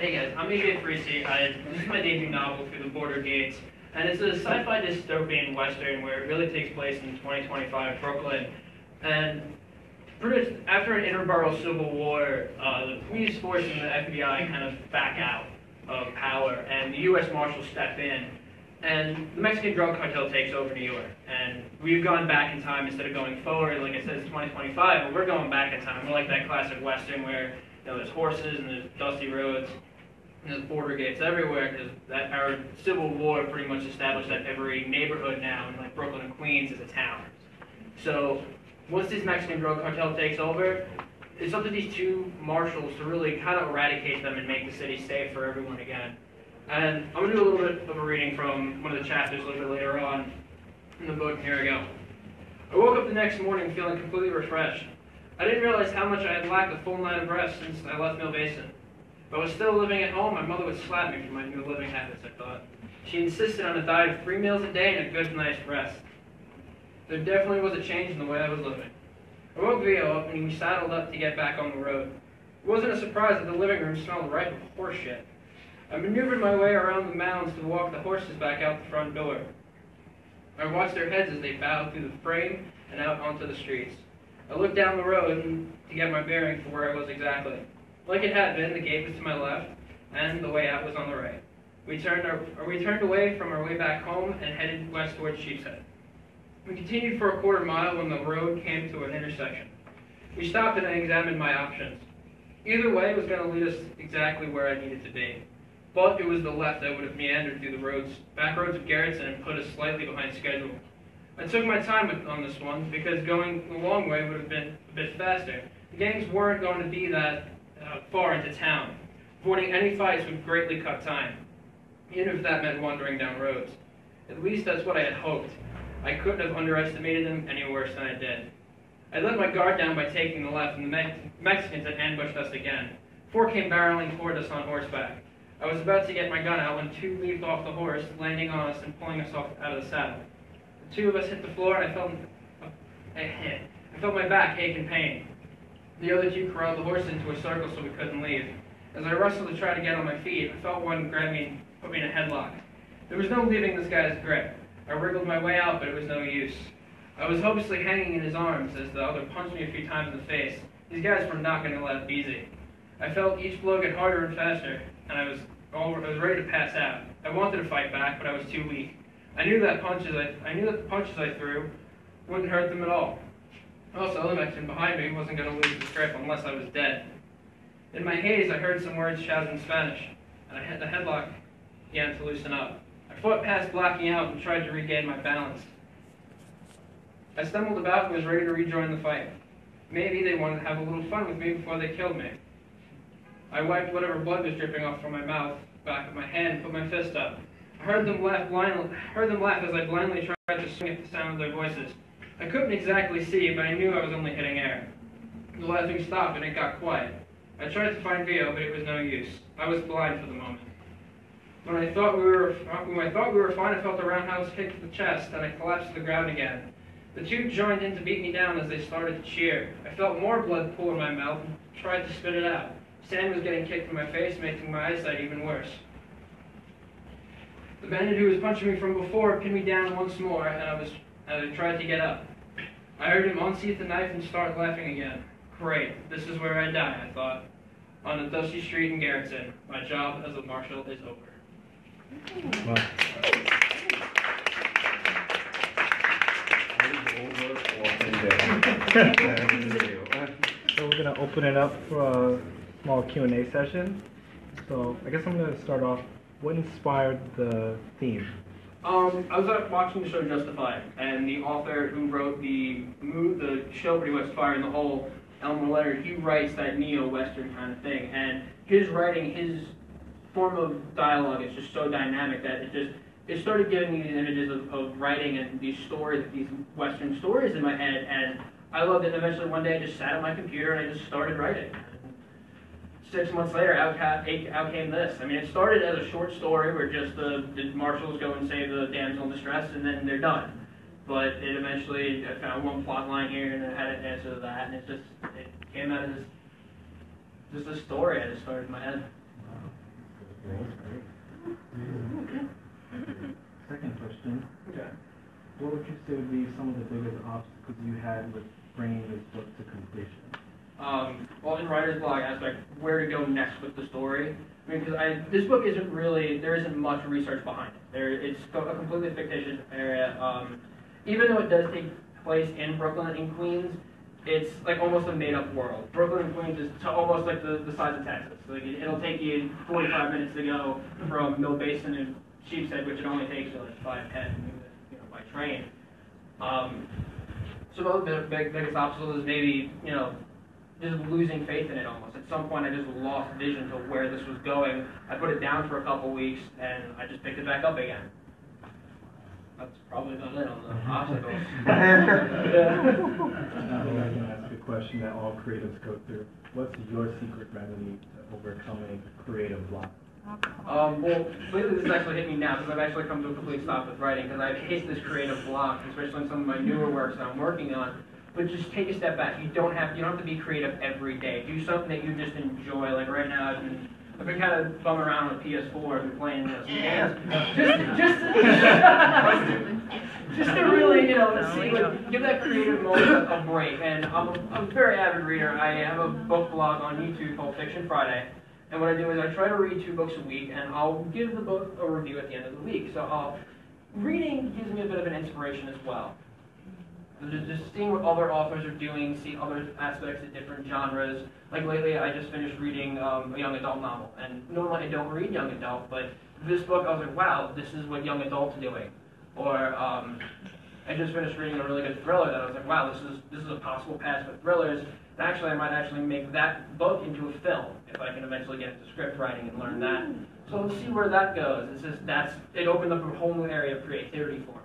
Hey guys, I'm Forrisi. This is my debut novel, Through the Border Gates, and it's a sci-fi dystopian western where it really takes place in 2025 Brooklyn. And after an interborough civil war, the police force and the FBI kind of back out of power, and the U.S. Marshals step in, and the Mexican drug cartel takes over New York. And we've gone back in time instead of going forward. Like I said, it's 2025, but we're going back in time. We're like that classic western where there's horses and there's dusty roads. And there's border gates everywhere because our Civil War pretty much established that every neighborhood now in like Brooklyn and Queens is a town. So once this Mexican drug cartel takes over, it's up to these two marshals to really kind of eradicate them and make the city safe for everyone again. And I'm going to do a little bit of a reading from one of the chapters a little bit later on in the book. Here we go. I woke up the next morning feeling completely refreshed. I didn't realize how much I had lacked a full night of rest since I left Mill Basin. If I was still living at home, my mother would slap me for my new living habits, I thought. She insisted on a diet of 3 meals a day and a good night's rest. There definitely was a change in the way I was living. I woke Vio up and we saddled up to get back on the road. It wasn't a surprise that the living room smelled ripe of horse shit. I maneuvered my way around the mounds to walk the horses back out the front door. I watched their heads as they bowed through the frame and out onto the streets. I looked down the road to get my bearing for where I was exactly. Like it had been, the gate was to my left, and the way out was on the right. We turned away from our way back home and headed west towards Sheepshead. We continued for a quarter mile when the road came to an intersection. We stopped and I examined my options. Either way was going to lead us exactly where I needed to be. But it was the left that would have meandered through the back roads of Garrettson and put us slightly behind schedule. I took my time on this one because going the long way would have been a bit faster. The gangs weren't going to be that far into town. Avoiding any fights would greatly cut time, even if that meant wandering down roads. At least that's what I had hoped. I couldn't have underestimated them any worse than I did. I let my guard down by taking the left, and the Mexicans had ambushed us again. 4 came barreling toward us on horseback. I was about to get my gun out when 2 leaped off the horse, landing on us and pulling us off out of the saddle. The 2 of us hit the floor, and I felt my back ache in pain. The other 2 corralled the horse into a circle so we couldn't leave. As I wrestled to try to get on my feet, I felt one grab me and put me in a headlock. There was no leaving this guy's grip. I wriggled my way out, but it was no use. I was hopelessly hanging in his arms as the other punched me a few times in the face. These guys were not going to let it easy. I felt each blow get harder and faster, and I was ready to pass out. I wanted to fight back, but I was too weak. I knew that the punches I threw wouldn't hurt them at all. Also, the Mexican behind me wasn't going to lose his grip unless I was dead. In my haze, I heard some words shouted in Spanish, and the headlock began to loosen up. I fought past blacking out and tried to regain my balance. I stumbled about and was ready to rejoin the fight. Maybe they wanted to have a little fun with me before they killed me. I wiped whatever blood was dripping off from my mouth, back of my hand, and put my fist up. I heard them laugh as I blindly tried to swing at the sound of their voices. I couldn't exactly see, but I knew I was only hitting air. The laughing stopped and it got quiet. I tried to find Vio, but it was no use. I was blind for the moment. When I thought we were fine, I felt a roundhouse kick to the chest, and I collapsed to the ground again. The 2 joined in to beat me down as they started to cheer. I felt more blood pool in my mouth and tried to spit it out. Sand was getting kicked in my face, making my eyesight even worse. The bandit who was punching me from before pinned me down once more, and I tried to get up. I heard him unsheath the knife and start laughing again. Great, this is where I die, I thought. On a dusty street in Garrettson, my job as a marshal is over. Wow. So we're going to open it up for a small Q&A session. So I guess I'm going to start off. What inspired the theme? I was watching the show Justified, and the author who wrote the show pretty much Fire in the Hole, Elmer Leonard, he writes that neo-Western kind of thing, and his writing, his form of dialogue is just so dynamic that it started giving me these images of writing and these stories, these Western stories in my head, and I loved it. And eventually one day I just sat at my computer and I just started writing. 6 months later, out came this. I mean, it started as a short story where just the marshals go and save the damsel in distress, and then they're done. But it eventually, I found one plot line here, and it had an answer to that, and it came out as just a story I just started in my head. would you say would be some of the biggest obstacles you had with bringing this book to completion? Well, in writer's block aspect, where to go next with the story. I mean, because this book isn't really, there isn't much research behind it. It's a completely fictitious area. Even though it does take place in Brooklyn and Queens, it's like almost a made-up world. Brooklyn and Queens is almost like the size of Texas. Like it'll take you 45 minutes to go from Mill Basin to Sheepshead, which it only takes you like 5-10, by train. So the biggest obstacle is maybe, just losing faith in it almost. At some point, I just lost vision to where this was going. I put it down for a couple weeks, and I just picked it back up again. That's probably about it on the obstacles. Now I can ask a question that all creatives go through. What's your secret remedy to overcoming creative block? Well, lately this has actually hit me now because I've actually come to a complete stop with writing because I've hit this creative block, especially in some of my newer works that I'm working on. But just take a step back. You don't have to be creative every day. Do something that you just enjoy. Like right now, I've been kind of bumming around with PS4. I've been playing some games. Just to really, give that creative moment a break. And I'm a very avid reader. I have a book blog on YouTube called Fiction Friday. And what I do is I try to read 2 books a week, and I'll give the book a review at the end of the week. So reading gives me a bit of an inspiration as well. Just seeing what other authors are doing, see other aspects of different genres. Like lately, I just finished reading a young adult novel. And normally I don't read young adult, but this book I was like, wow, this is what young adults are doing. Or I just finished reading a really good thriller that I was like, wow, this is a possible path for thrillers. And actually, I might actually make that book into a film if I can eventually get into script writing and learn that. So we'll see where that goes. It's just it opened up a whole new area of creativity for me.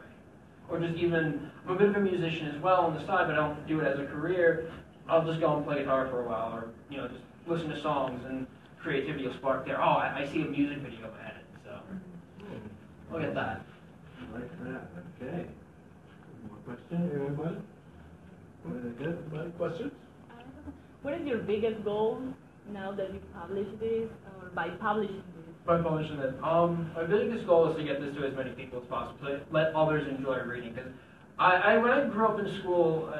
Or just even, I'm a bit of a musician as well on the side, but I don't do it as a career. I'll just go and play guitar for a while, or just listen to songs, and creativity will spark there. Oh, I see a music video ahead, so look at that. I like that. Okay. More questions? Anybody? Good. Anybody? Questions? What is your biggest goal now that you've published this, or by publishing this? By publishing it, my biggest goal is to get this to as many people as possible, to let others enjoy reading. Because when I grew up in school,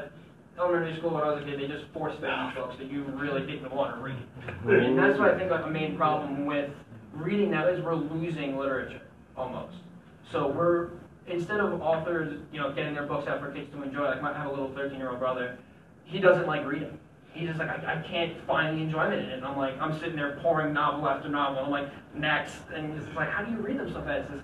elementary school when I was a kid, they just force-fed you books that you really didn't want to read. And that's what I think a main problem with reading now is we're losing literature, almost. So instead of authors, getting their books out for kids to enjoy, like I have a little 13-year-old brother, he doesn't like reading. He's just like, I can't find the enjoyment in it. And I'm sitting there pouring novel after novel. I'm like, next. And it's like, how do you read them so fast? It's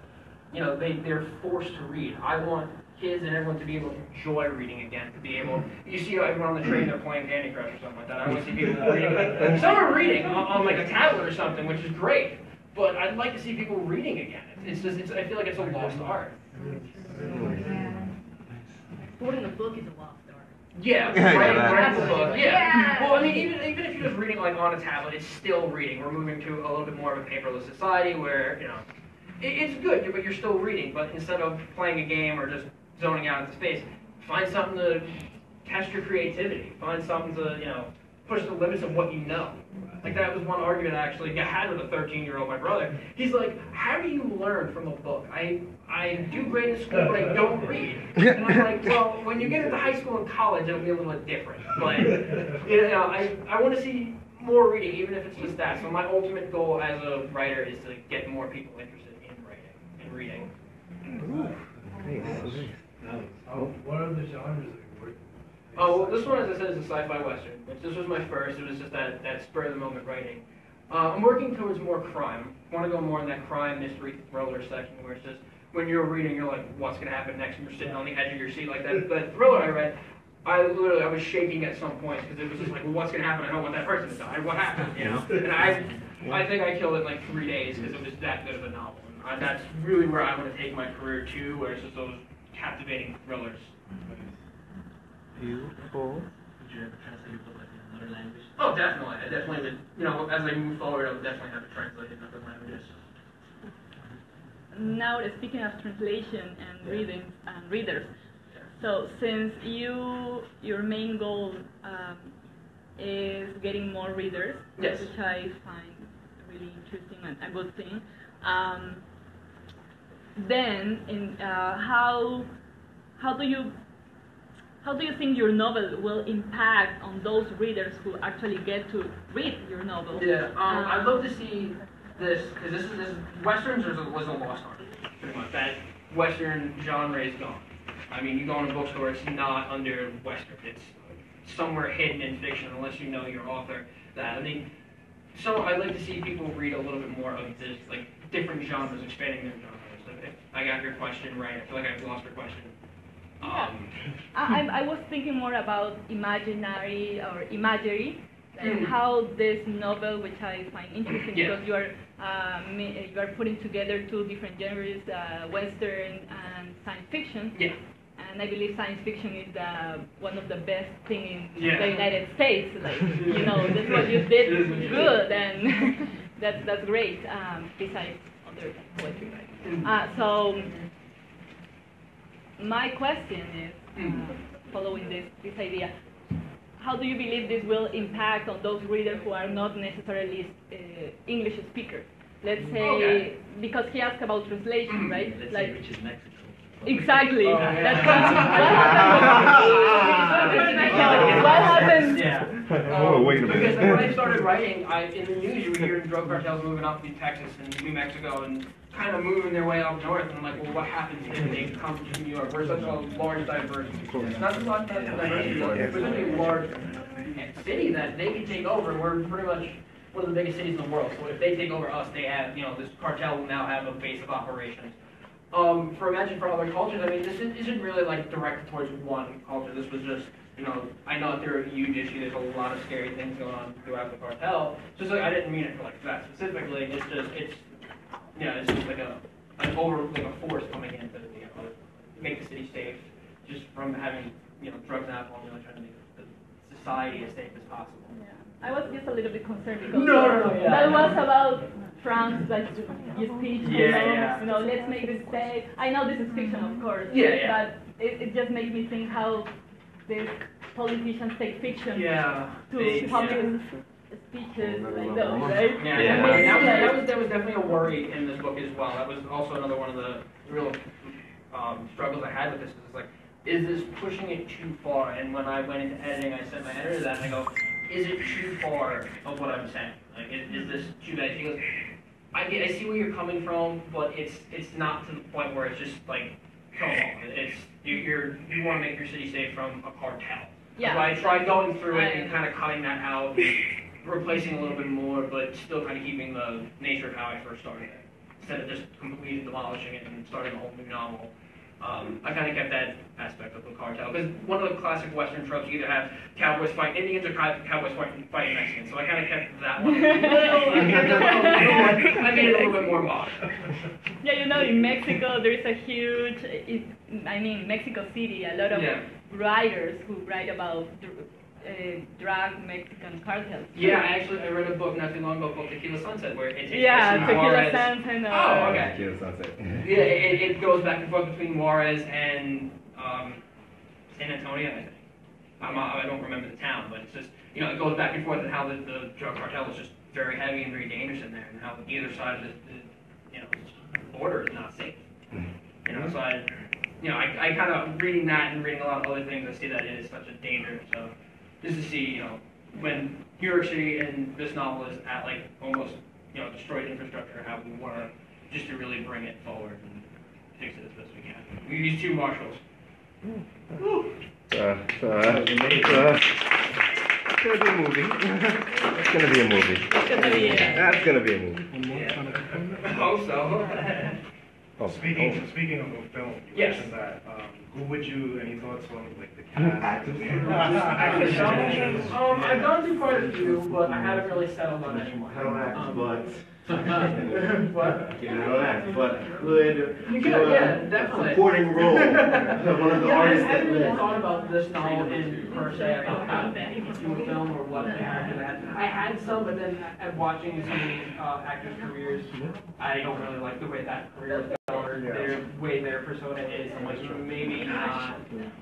just, they're forced to read. I want kids and everyone to be able to enjoy reading again. To be able, you see everyone on the train, they're playing Candy Crush or something like that. I want to see people reading. Some are reading on like a tablet or something, which is great. But I'd like to see people reading again. I feel like it's a lost art. Reading a book is a lost art. Yeah, writing the book. Yeah. Well, I mean, even if you're just reading like on a tablet, it's still reading. We're moving to a little bit more of a paperless society where it's good, but you're still reading. But instead of playing a game or just zoning out into space, find something to test your creativity. Find something to push the limits of what you know. Like that was one argument I actually had with a 13-year-old, my brother. He's like, how do you learn from a book? I do great in school, but I don't read. And I'm like, well, when you get into high school and college, it'll be a little bit different. But, I want to see more reading, even if it's just that. So my ultimate goal as a writer is to get more people interested in writing and reading. What are the genres that you're working with? Oh, well, this one, as I said, is a sci-fi western. This was my first. It was just that spur-of-the-moment writing. I'm working towards more crime. I want to go more in that crime, mystery, thriller section where it's just, when you're reading, you're like, what's going to happen next? And you're sitting on the edge of your seat like that. That thriller I read, I was shaking at some points because it was just like, well, what's going to happen? I don't want that person to die. What happened? And I think I killed it in like 3 days because it was that good of a novel. And that's really where I want to take my career to, where it's just those captivating thrillers. Beautiful. Would you ever translate your book like in another language? Oh, definitely. I definitely would. As I move forward, I would definitely have to translate in other languages. Now, speaking of translation and readers, so since your main goal is getting more readers, yes, which I find really interesting and a good thing, how do you think your novel will impact on those readers who actually get to read your novel? Yeah, I'd love to see this, because this Westerns was a lost art, pretty much. That Western genre is gone. I mean, you go in a bookstore, it's not under Western. It's somewhere hidden in fiction, unless you know your author. That, I mean, so I'd like to see people read a little bit more of this, like, different genres, expanding their genres. Like, if I got your question right, I feel like I've lost your question. I was thinking more about imaginary or imagery, like how this novel, which I find interesting because you are putting together two different genres, Western and science fiction. Yeah. And I believe science fiction is one of the best thing in the United States. Like, you know, that's what you did good, and that's great. Besides other poetry, right? So my question is, following this idea, how do you believe this will impact on those readers who are not necessarily English speakers? Let's say, because he asked about translation, right? Let's like, say which is Mexico. Exactly. That's what happened. Yeah. Wait a minute. Because when I started writing, in the news you were hearing drug cartels moving up through Texas and New Mexico and kind of moving their way up north. And I'm like, well, what happens if they come to New York? We're such a large diversity. Not a lot of diversity, but we're such a large city that they can take over. We're pretty much one of the biggest cities in the world. So if they take over us, they have, you know, this cartel will now have a base of operations. For other cultures, I mean, this isn't really like directed towards one culture. This was just, you know, I know that they're a huge issue. There's a lot of scary things going on throughout the cartel. Just like I didn't mean it for like that specifically. It's just like a force coming in to, you know, make the city safe, just from having, you know, drugs and alcohol, really trying to make the society as safe as possible. Yeah. I was just a little bit concerned because that was about France, like your speech, Yeah. you know, let's make this safe. I know this is fiction, of course, but it just makes me think how these politicians take fiction to public speeches like those, right? That was definitely a worry in this book as well. That was also another one of the real struggles I had with this. Is like, is this pushing it too far? And when I went into editing, I sent my editor that, and I go, is it too far of what I'm saying? Like, is this too bad? He goes, I see where you're coming from, but it's not to the point where it's just like, come on. It's you want to make your city safe from a cartel. Yeah. So I tried going through it and kind of cutting that out, replacing a little bit more, but still kind of keeping the nature of how I first started it, instead of just completely demolishing it and starting a whole new novel. I kind of kept that aspect of the cartel, because one of the classic Western tropes, you either have cowboys fighting Indians or cowboys fighting Mexicans, so I kind of kept that one. I made it a little bit more modern. Yeah, you know, in Mexico there is a huge, Mexico City, a lot of writers who write about drug Mexican cartels. Yeah, I read a book not too long ago called Tequila Sunset, where it takes Tequila Sunset. Oh, okay. Tequila Sunset. Yeah, it goes back and forth between Juarez and San Antonio, I think. I don't remember the town, but it's just, you know, it goes back and forth and how the drug cartel is just very heavy and very dangerous in there, and how either side of the border is not safe. You know, so I kind of reading that and reading a lot of other things, I see that it is such a danger. So just to see, you know, when New York City and this novel is at like almost, you know, destroyed infrastructure, how we want to just to really bring it forward and fix it as best we can. We use two marshals. It's gonna be a movie. It's gonna be a movie. That's gonna be a movie. I hope so. Speaking of a film, you Yes. mentioned that. Who would you? Any thoughts on like the cast? I've gone through quite a few, but I haven't really settled on anyone. I don't act, but What? you know that, but could You can, definitely. supporting role of one of the Yeah, I artists that haven't really live. thought about this novel in per se about how to do a film or what character I had. I had some, but then at watching some of these actors' careers, I don't really like the way that career is going. Their way their persona is, and like maybe not.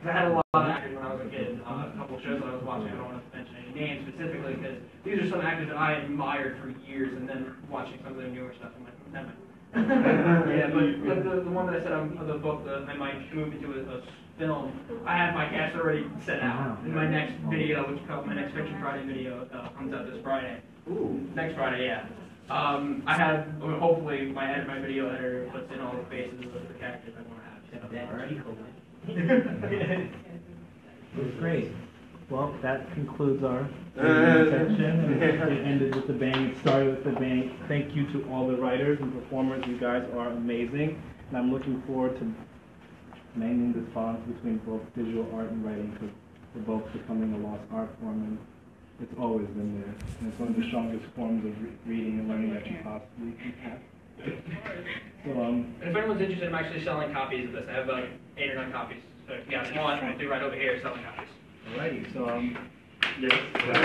I had a lot of actors when I was a kid. A couple of shows that I was watching. I don't want to mention any names specifically because these are some actors that I admired for years, and then watching some of their newer stuff, I'm like, never. Yeah, but the one that I said on the book that I might move into a film. I have my cast already set out. And my next video, which is called my next Fiction Friday video, comes out this Friday. Ooh. Next Friday, yeah. I have, hopefully, my video editor puts in all the faces of the characters I want to have. Great. Well, that concludes our section. It ended with the bang. It started with the bang. Thank you to all the writers and performers. You guys are amazing. And I'm looking forward to mending this bond between both visual art and writing, because they're both becoming a lost art form, and it's always been there. And it's one of the strongest forms of reading and learning that you possibly can have. So, And if anyone's interested, I'm actually selling copies of this. I have about 8 or 9 copies. So if you guys want, I'll be right over here selling copies. alrighty, so yes. Yeah.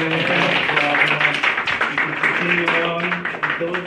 You can continue on with those.